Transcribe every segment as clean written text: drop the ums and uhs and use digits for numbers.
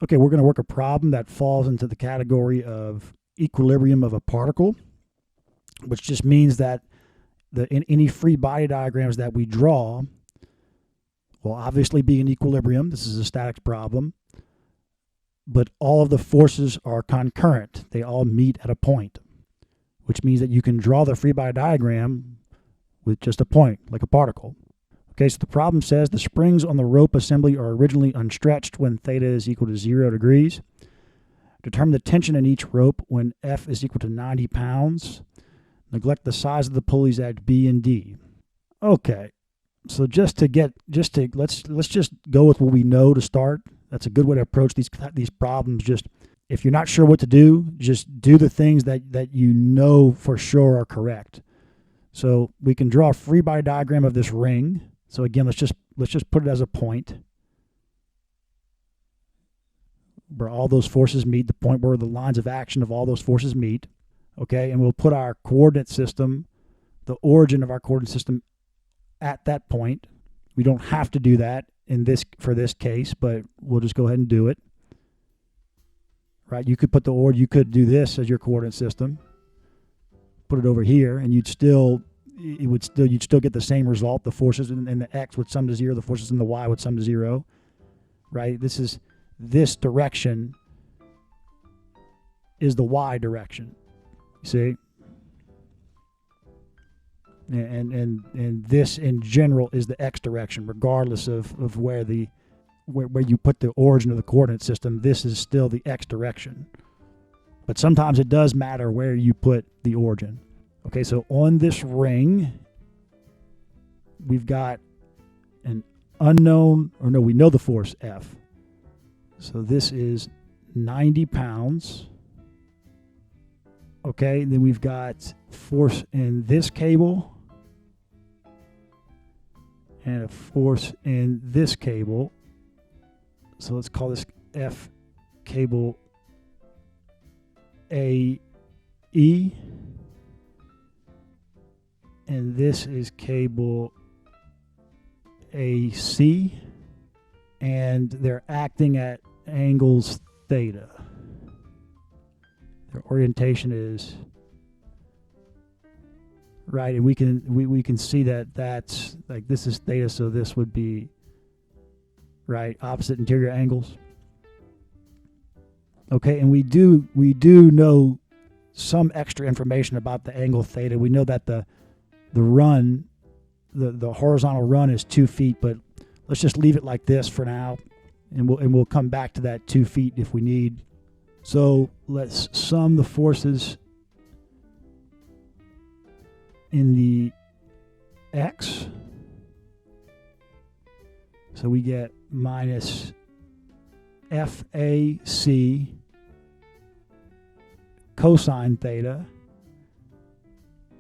Okay, we're going to work a problem that falls into the category of equilibrium of a particle, which just means that in any free body diagrams that we draw will obviously be in equilibrium. This is a statics problem, but all of the forces are concurrent. They all meet at a point, which means that you can draw the free body diagram with just a point, like a particle. Okay, so the problem says the springs on the rope assembly are originally unstretched when theta is equal to 0 degrees. Determine the tension in each rope when F is equal to 90 pounds. Neglect the size of the pulleys at B and D. Okay, so let's just go with what we know to start. That's a good way to approach these problems. Just if you're not sure what to do, just do the things that you know for sure are correct. So we can draw a free body diagram of this ring. So again, let's just put it as a point where all those forces meet, the point where the lines of action of all those forces meet. Okay, and we'll put our coordinate system, the origin of our coordinate system, at that point. We don't have to do that for this case, but we'll just go ahead and do it. Right? You could do this as your coordinate system. Put it over here, and you'd still get the same result. The forces in the x would sum to 0. The forces in the y would sum to 0. Right? This direction is the y direction. You see? And this in general is the x direction, regardless of where you put the origin of the coordinate system. This is still the x direction. But sometimes it does matter where you put the origin. Okay, so on this ring, we've got an unknown, we know the force F. So this is 90 pounds. Okay, then we've got force in this cable and a force in this cable. So let's call this F cable AE. And this is cable AC. And they're acting at angles theta. Their orientation is right, and we can see that's like this is theta, so this would be right opposite interior angles. Okay, and we do know some extra information about the angle theta. We know that the run, the horizontal run is 2 feet, but let's just leave it like this for now, and we'll come back to that 2 feet if we need. So let's sum the forces in the x. So we get minus FAC cosine theta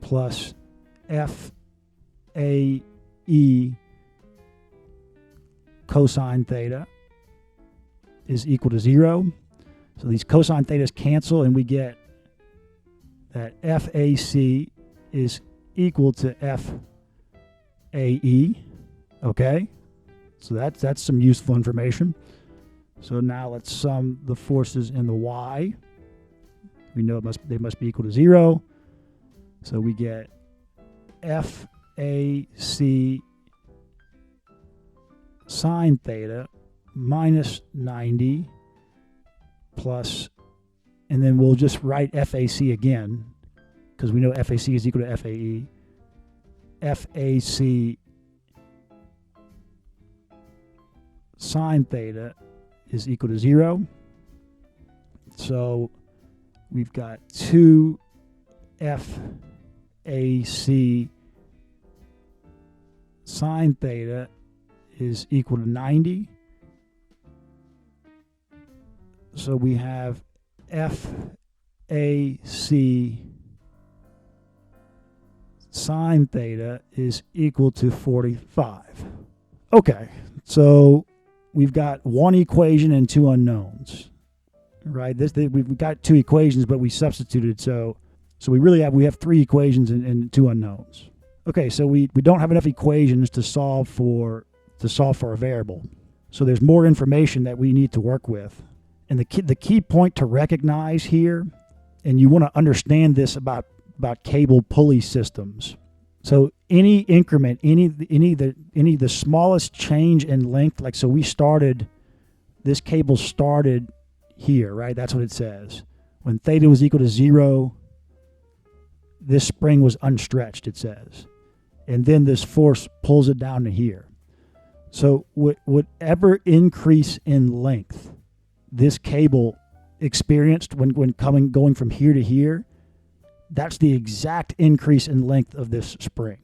plus FAE cosine theta is equal to 0. So these cosine thetas cancel, and we get that FAC is equal to FAE. Okay, so that's some useful information. So now let's sum the forces in the y. We know they must be equal to 0. So we get FAC sine theta minus 90 plus, and then we'll just write FAC again because we know FAC is equal to FAE. FAC sine theta is equal to 0. So we've got 2 FAC sine theta is equal to 90. So we have FAC sine theta is equal to 45. Okay, so we've got one equation and two unknowns, right? We've got two equations, but we substituted. So we have three equations and two unknowns. Okay, so we don't have enough equations to solve for a variable. So there's more information that we need to work with. And the key point to recognize here, and you want to understand this about cable pulley systems. So any increment, any the smallest change in length, like, so this cable started here, right? That's what it says. When theta was equal to 0, this spring was unstretched, it says. And then this force pulls it down to here. So whatever increase in length this cable experienced when going from here to here, that's the exact increase in length of this spring,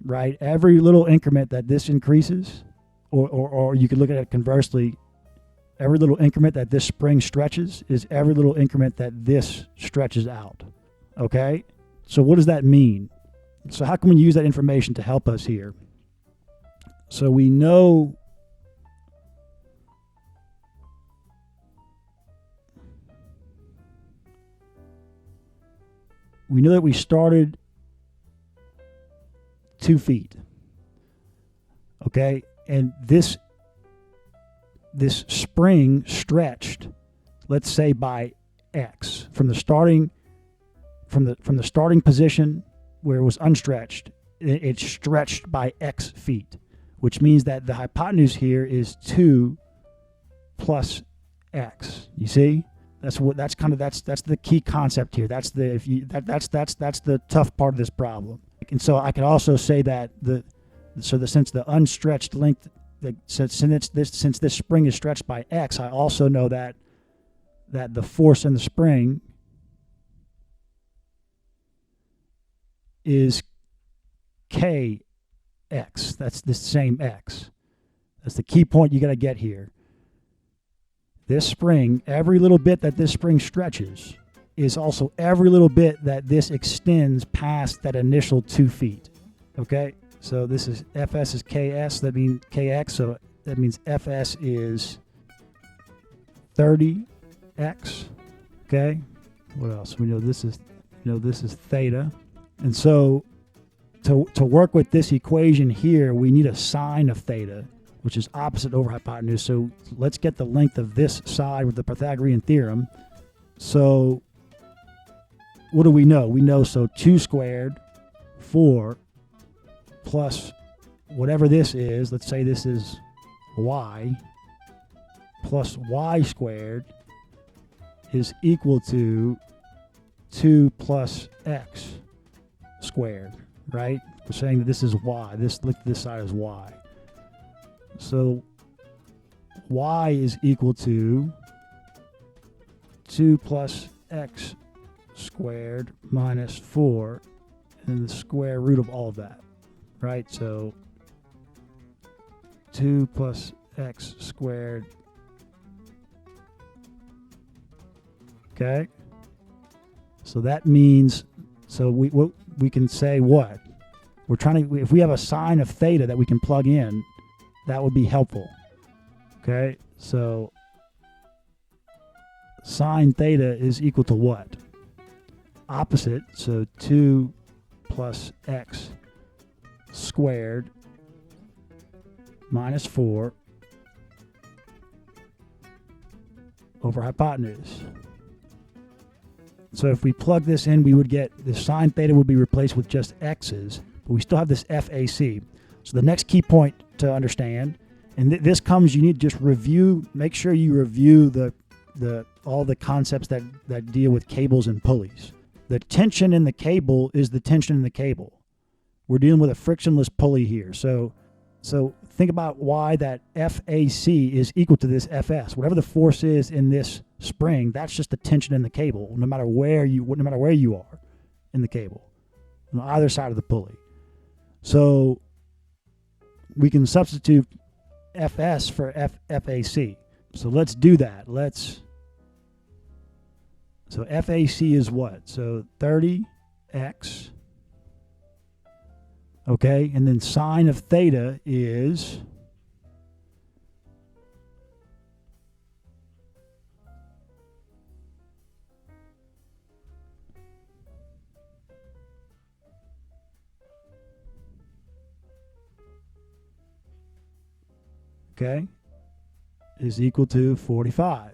right? Every little increment that this increases, or you could look at it conversely, every little increment that this spring stretches is every little increment that this stretches out, okay? So what does that mean? So how can we use that information to help us here? So we know that we started 2 feet, okay? And this spring stretched, let's say by X, from the starting position where it was unstretched, it stretched by X feet, which means that the hypotenuse here is 2 plus X. You see? That's the key concept here. That's the tough part of this problem. And so I can also say that since the unstretched length, since this spring is stretched by X, I also know that the force in the spring is Kx. That's the same X. That's the key point you got to get here. This spring, every little bit that this spring stretches is also every little bit that this extends past that initial 2 feet. Okay? So this is Fs is Ks, that means Kx, so that means Fs is 30x. Okay? What else? We know this is theta. And so to work with this equation here, we need a sine of theta, which is opposite over hypotenuse. So let's get the length of this side with the Pythagorean theorem. So what do we know? We know, so 2 squared, 4, plus whatever this is, let's say this is y, plus y squared is equal to 2 plus x squared, right? We're saying that this is y. This side is y. So y is equal to 2 plus x squared minus 4 and the square root of all of that, right? So 2 plus x squared. Okay? So that means, so we can say what? We're trying to, if we have a sine of theta that we can plug in, that would be helpful. Okay? So sine theta is equal to what? Opposite, so 2 plus x squared minus 4 over hypotenuse. So if we plug this in, we would get the sine theta would be replaced with just x's, but we still have this FAC. So the next key point to understand, and this comes, you need to just review, make sure you review all the concepts that deal with cables and pulleys. The tension in the cable is the tension in the cable. We're dealing with a frictionless pulley here. So think about why that FAC is equal to this FS. Whatever the force is in this spring, that's just the tension in the cable, no matter where you are in the cable, on either side of the pulley. So we can substitute FS for FAC. So let's do that. So FAC is what? So 30x. Okay, and then sine of theta is is equal to 45.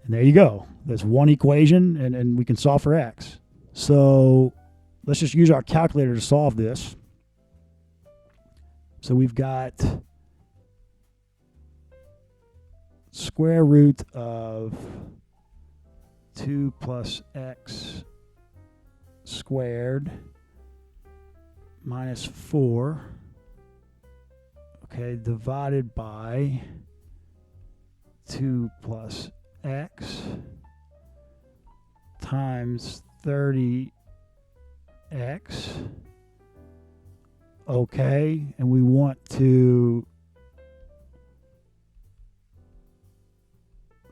And there you go. There's one equation, and we can solve for x. So let's just use our calculator to solve this. So we've got square root of 2 plus x squared minus 4, okay, divided by 2 plus x times 30x, okay, and we want to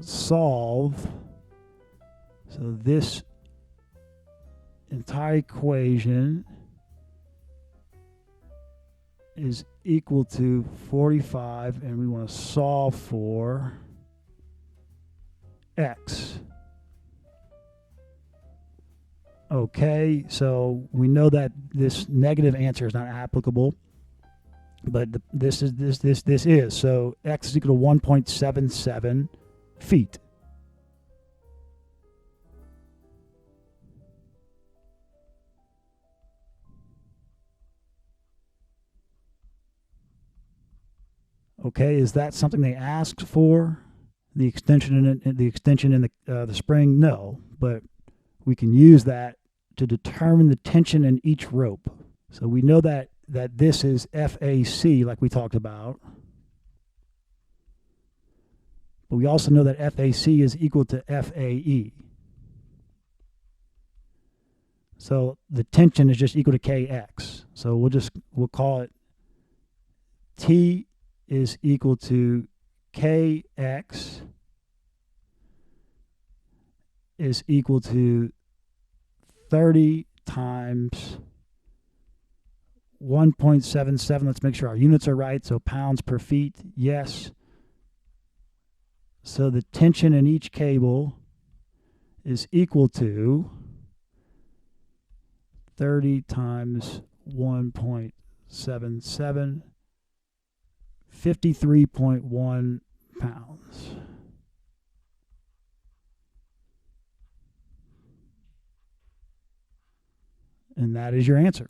solve, so this entire equation is equal to 45, and we want to solve for x. Okay, so we know that this negative answer is not applicable, but this is. So x is equal to 1.77 feet. Okay, is that something they asked for? The extension in the spring? No, but we can use that to determine the tension in each rope. So we know that this is FAC, like we talked about. But we also know that FAC is equal to FAE. So the tension is just equal to KX. So we'll call it T is equal to KX is equal to 30 times 1.77. Let's make sure our units are right. So pounds per feet, yes. So the tension in each cable is equal to 30 times 1.77, 53.1 pounds. And that is your answer.